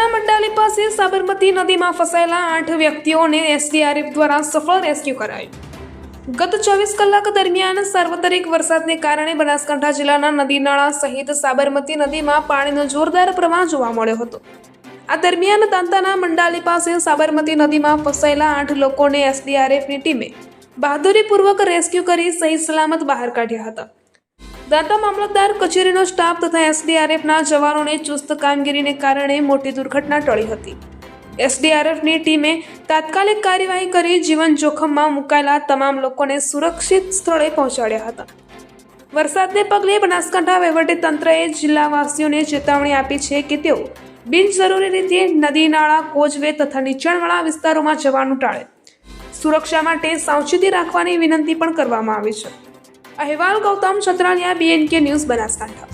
દાંતાના મંડાલી પાસે સાબરમતી નદીમાં ફસાયેલા 8 વ્યક્તિઓને એસડીઆરએફ દ્વારા સફળ રેસ્ક્યુ કરાયું. ગત 24 કલાક દરમિયાન સાર્વત્રિક વરસાદને કારણે બનાસકાંઠા જિલ્લાના નદી નાળા સહિત સાબરમતી નદીમાં પાણીનો જોરદાર પ્રવાહ જોવા મળ્યો હતો. આ દરમિયાન દાંતાના મંડાલી પાસે સાબરમતી નદીમાં ફસાયેલા 8 લોકોને એસડીઆરએફની ટીમે બહાદુરીપૂર્વક રેસ્ક્યુ કરી સહી સલામત બહાર કાઢ્યા હતા. દાંતા મામલતદાર કચેરીનો સ્ટાફ તથા એસડીઆરએફના જવાનોને ચુસ્ત કામગીરીને કારણે મોટી દુર્ઘટના ટળી હતી. એસડીઆરએફની ટીમે તાત્કાલિક કાર્યવાહી કરી જીવન જોખમમાં મુકાયેલા તમામ લોકોને સુરક્ષિત સ્થળે પહોંચાડ્યા હતા. વરસાદને પગલે બનાસકાંઠા વહીવટીતંત્રએ જિલ્લાવાસીઓને ચેતવણી આપી છે કે તેઓ બિનજરૂરી રીતે નદી નાળા કોઝવે તથા નીચાણવાળા વિસ્તારોમાં જવાનું ટાળે. સુરક્ષા માટે સાવચેતી રાખવાની વિનંતી પણ કરવામાં આવી છે. અહેવાલ ગૌતમ છત્રાલિયા, BNK ન્યૂઝ, બનાસકાંઠા.